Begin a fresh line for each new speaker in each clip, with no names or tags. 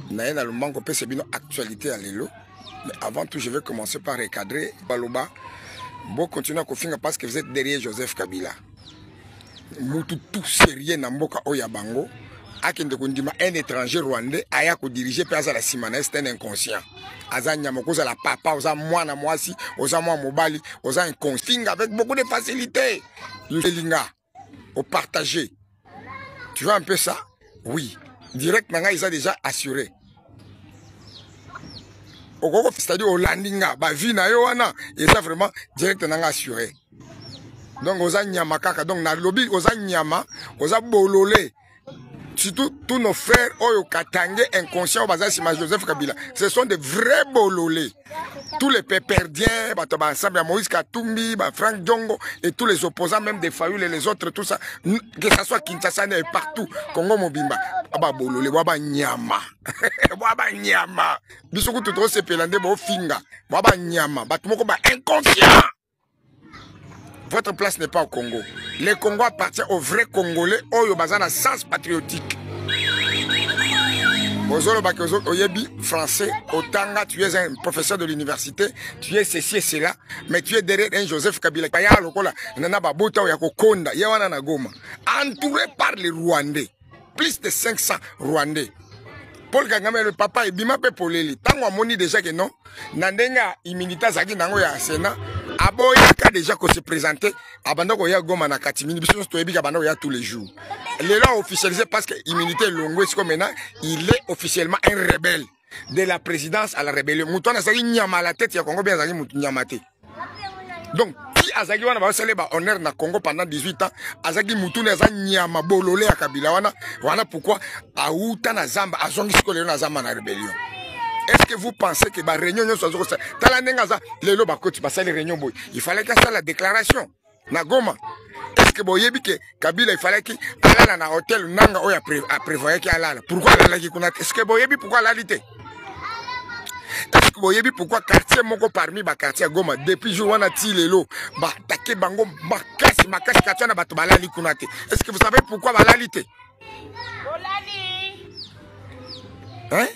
Naïe dans le manque peut c'est bien actualité à l'élo. Mais avant tout, je vais commencer par recadrer Baloba. Bon, continuez à confier parce que vous êtes derrière Joseph Kabila. Moutou tout sérieux dans Mboka Oyabango. Un étranger rwandais aya ko diriger pe azala simana c'est un inconscient. Azanya mokoza la papa oza mwana mwasi oza mwa mobali oza inconscient avec beaucoup de facilité. Linga au partager. Tu vois un peu ça? Oui. Direct nanga ils ont déjà assuré. C'est-à-dire au landinga ba vie na yo wana ils ont vraiment direct nanga assuré. Donc oza nyama kaka donc na lobby oza nyama oza bololé. Surtout tous nos frères Oyo Katangé inconscients au Joseph Kabila. Ce sont des vrais bololés. Tous les péperdiens, ensemble, Moïse Katumbi, Franck Djongo et tous les opposants, même des Fayoul et les autres, tout ça, que ce soit Kinshasa et partout, Congo Mobimba, Aba bololé, Waba Nyama, Waba Nyama, Bissoukou tout se pelande, Bo Finga, Waba Nyama, Batumoko ba inconscient. Votre place n'est pas au Congo. Le Congo appartient aux vrais Congolais, Oyo Bazana sens patriotique. Ozolo Bakozo Oyebi, français, Otanga, tu es un professeur de l'université, tu es ceci et cela, mais tu es derrière un Joseph Kabila. Paya Lokola, Nana Babota, Oyako Konda, Yawana Nagoma, entouré par les Rwandais, plus de 500 Rwandais. Paul Kagame, le papa, il bima pe poleli. Tango amoni déjà que non, Nandenga, immunita zaki nango ya Sénat, Aboyaka déjà qu'on se présentait, Abandoko ya Goma na Katimini, Bisson Stoebi, Abandoko ya tous les jours. Il est là officialisé parce que l'immunité longue, c'est comme maintenant, il est officiellement un rebelle. De la présidence à la rébellion. Mouton a sagi nyama la tête, il y a Congo bien zagi mouton nyamate. Donc, qui a zagi wana va célébrer honneur na Congo pendant 18 ans, a zagi mouton a zagi nyama bololé à Kabila wana pourquoi a outa na zamba, a zongi skole na zamba na rébellion. Est-ce que vous pensez que la réunion soit comme ça? Il fallait qu'il fasse la déclaration. Nagoma. Est-ce que Boyebi que Kabila il fallait qu'il aille dans un hôtel Nanga ou a prévoyé qu'il aille? Pourquoi elle a dit qu'on a? Est-ce que Boyebi pourquoi la lité? Est-ce que Boyebi pourquoi quartier moko parmi ba quartier Goma depuis jour on a tiré l'eau ba taqué bango makasi quartier na bato balali kunate? Est-ce que vous savez pourquoi ba la lité? Hein?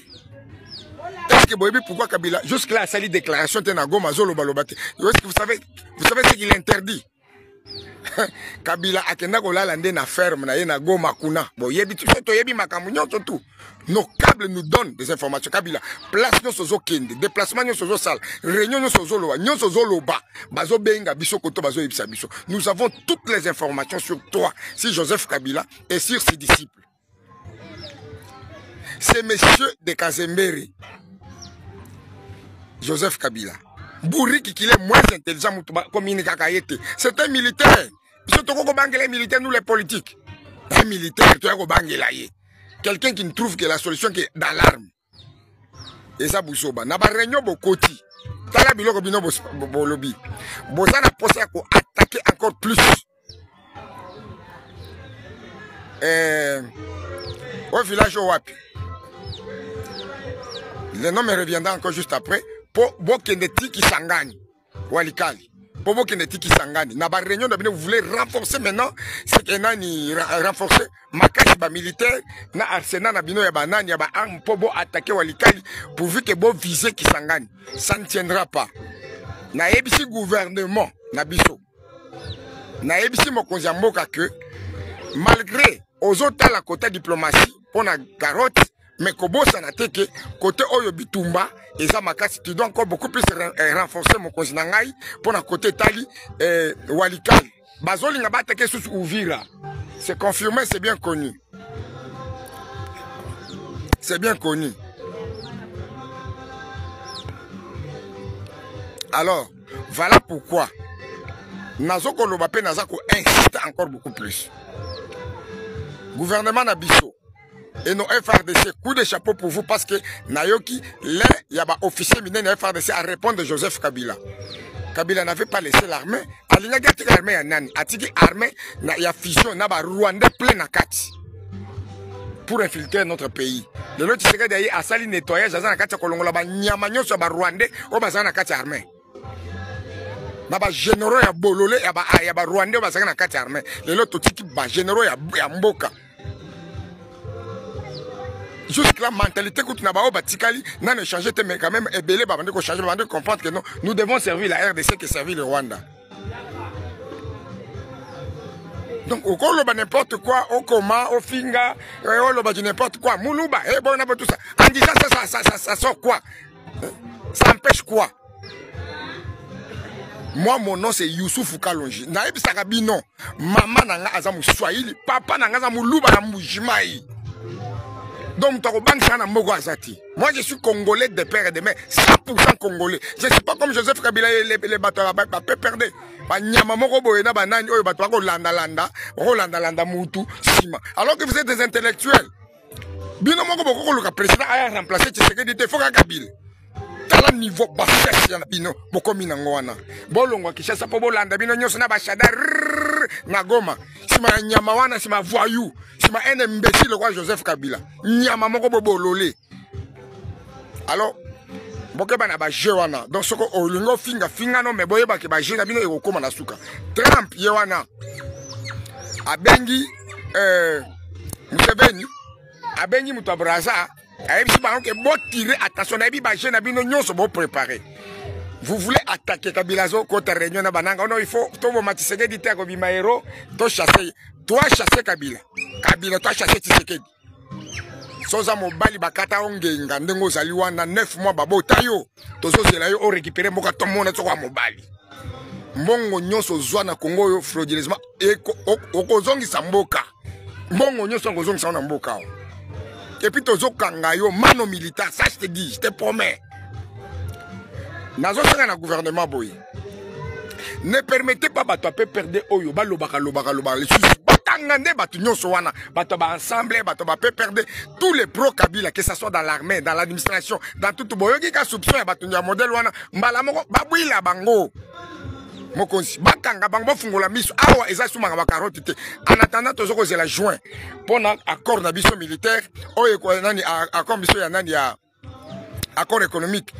Est-ce que Boyebi pourquoi Kabila jusque-là a sali déclaration tena Goma zolo balobate? Est-ce que vous savez ce qu'il interdit? Kabila akenda kolala nde na ferme na ye na Goma kuna. Boyebi tu to yebi makambo nyonso tout. Nos câbles nous donnent des informations. Kabila place nyonso zo kende, déplacement nyonso zo sala, réunion nyonso zo loba, nyonso zo loba, bazo benga biso koto bazo yebisa biso. Nous avons toutes les informations sur toi, sur Joseph Kabila et sur ses disciples. C'est monsieur de Kazembere. Joseph Kabila. Bouriki qu'il est moins intelligent comme Inikakayete. C'est un militaire. Les militaires, nous les politiques. Un militaire, tu es quelqu'un qui ne trouve que la solution qui est dans l'arme. Et ça, Boussoba. N'a pas réunion Bokoti. T'as la biloko bino bolobi. Bozana posé à attaquer encore plus. Au village au Wapi. Le nom me reviendra encore juste après. Pour Bokendeti qui s'engage. Walikali. Pour Bokendeti qui s'engage. N'a pas réunion de vous voulez renforcer maintenant. C'est que nani renforcer. Makashi ba militaire. Na arsenal na bino ya banani ya ba arme pour attaquer Walikali. Pourvu que bon viser qui s'engage. Ça ne tiendra pas. Na ebisi gouvernement. Na biso. Na ebisi mokonzi mboka que. Malgré aux autres la côté diplomatie. On a carotte. Mais Kobo Sanateke, côté Oyo Bitumba, et ça makasi, tu dois encore beaucoup plus renforcer mon konzinangai pour la côté Tali Walikali. Bazoli n'a pas attaqué sous Ouvira. C'est confirmé, c'est bien connu. C'est bien connu. Alors, voilà pourquoi Nazoko Lobape Nazako insiste encore beaucoup plus. Gouvernement Nabiso. Et nos FRDC, coup de chapeau pour vous parce que Nayoki, là, il y a un officier mineur de FRDC à répondre de Joseph Kabila. Kabila n'avait pas laissé l'armée. Alina gati l'armée à Nani. Atiki armée, il y a fusion, n'a pas Rwanda plein à Kati. Pour infiltrer notre pays. Le lot, c'est que d'ailleurs, à sali nettoyage, à la Kati Kolongo, là-bas, Nyamanyo sur Rwanda, au bazar à Kati armée. N'a pas généraux, il y a Bololé, il y a Rwanda, au bazar à Kati armée. Le lot, tout qui bat généraux, il y a Mboka. jusque la mentalité que tu n'as pas batikali n'a ne changé mais quand même ébélé ba bande ko changer bande comprendre que non nous devons servir la RDC que servir le Rwanda. Donc au colo n'importe quoi au coma au finga au loba n'importe quoi muluba et bon on a tout ça en disant ça sort quoi, ça empêche quoi? Moi, mon nom c'est Youssouf Kalonji. Naïb Sarabino, maman nanga azamu Swahili, papa nanga azamu Luba na Mujimai. Donc, moi, je suis congolais de père et de mère, 100% congolais. Je ne suis pas comme Joseph Kabila, les bateaux à perdre. Alors que vous êtes des intellectuels. Bino moko boko le président a remplacé Tshisekedi te foka Kabila. Tala niveau basse ya bino bokomi na ngwana bolongwa Kinshasa po bolanda bino nyoso na bashada na Goma sima nyama wana sima voyou sima un imbécile quoi Joseph Kabila nyama moko bobolole. Alors boke bana ba je wana donc soko olingo finga no me boye ba ke ba je na bino ekokoma na suka. Trump ye wana abengi Museveni abengi mutu abraza. Vous voulez attaquer Kabilazo contre réunion na bananga. Non, il faut tout Tshisekedi dit à Bimaero, toi chasser. Toi chasser Kabila. Kabila toi chasser Tshisekedi. Soza mobali bakata ongenga ndengo zaliwa na 9 mois babota yo. Tozo zela yo o récupérer moka to mona tsoko mobali. Mbongo nyonso zwa na Congo yo frauduleusement okozongi samboka. Mbongo nyonso ngozongi sa na mboka. Et puis tozo kangayo mano militaire, ça je te dis, je te promets. Nazo sanga na gouvernement boy. Ne permettez pas bato pe perdre oyo ba lobaka les sous batangane batu nyonso wana bato ba ensemble bato ba pe perdre tous les pro Kabila que ça soit dans l'armée, dans l'administration, dans tout boyoki ka soupçon ya bato nya modèle wana mbala moko babwila bango. Mokonsi bakanga bango fungola miso awa eza sumanga ba carotte te en attendant tozoko zela juin pour accord na biso militaire oyo ko nani accord biso ya nani ya accord économique.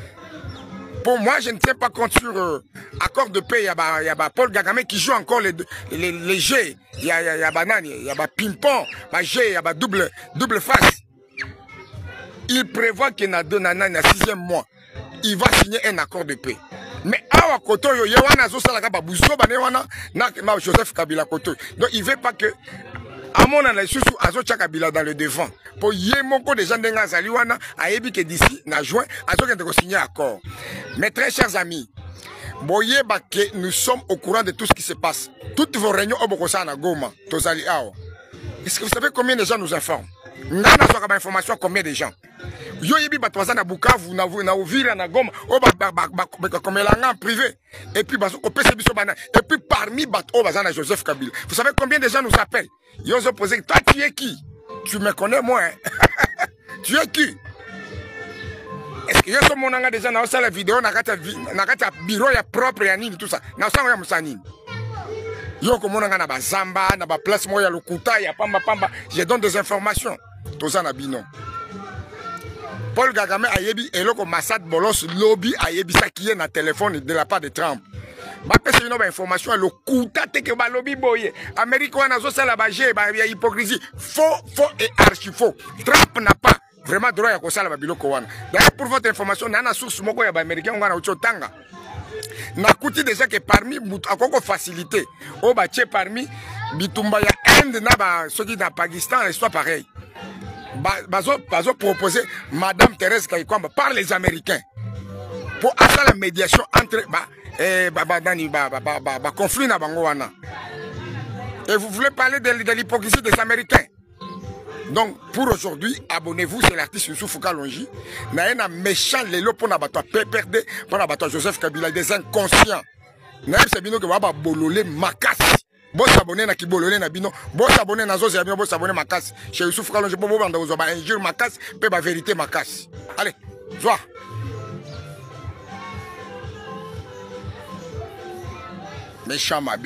Pour moi je ne tiens pas compte sur accord de paix ya ba Paul Kagame qui joue encore les jeux ya banani ya ba ping-pong ba jeu ya ba double face. Il prévoit que na 6e mois il va signer un accord de paix. Mais awa koto yo yewana zo sala ka babuzo bane wana na Joseph Kabila koto. Donc il veut pas que à mon avis sous azo Kabila dans le devant. Pour yemoko des gens denga zali wana ayebi que d'ici na juin azo kende ko signer accord. Mes très chers amis, boye ba que nous sommes au courant de tout ce qui se passe. Toutes vos réunions au Bokosa na Goma, tozali awa. Est-ce que vous savez combien de gens nous informent? Nana zo ka information combien de gens? Yo yebi batwaza na Bukavu na Uvira na Goma o comme en privé et puis bazo kopesa biso bana et puis parmi bato bazana Joseph Kabila. Vous savez combien de gens nous appellent? Yo zo posé toi tu es qui? Tu me connais moi hein? Tu es qui? Est-ce que yo so monanga déjà na osala vidéo na kata bureau ya propre ya nini tout ça? Na osanga ya musani. Yo komonanga na bazamba na ba place moya lokuta ya pamba je donne des informations. Tozana bino. Paul Kagame ayebi eloko Massad Bolos lobby ayebi ça qui est na téléphone de la part de Trump. Ba pesa une information le kuta te ke ba lobby boye. Amérique wana zo sala ba jé ba hypocrisie faux et archi faux. Trump n'a pas vraiment droit ya ko sala ba biloko wana. D'ailleurs pour votre information nana source moko ya ba américain ngana uchotanga. Na kuti déjà que parmi akoko facilité o ba tché parmi bitumba ya Inde na ba soki na Pakistan soit pareil. Bazo proposé Madame Thérèse Kayikwamba par les Américains pour faire la médiation entre conflit na bango wana. Et vous voulez parler de l'hypocrisie des Américains. Donc pour aujourd'hui, abonnez-vous, c'est l'artiste Youssouf Kalonji. Na un méchant lelo pour na bato perdre pour na bato Joseph Kabila des inconscients. Na c'est bino que va bololé makasi. Bon s'abonner na kibolone na bino, bon s'abonner na zoze ya bino, bon s'abonner makas. Chez Youssouf Kalonji bo banda ozo ba injure makas, pe ba vérité makas. Allez, sois. Méchant ma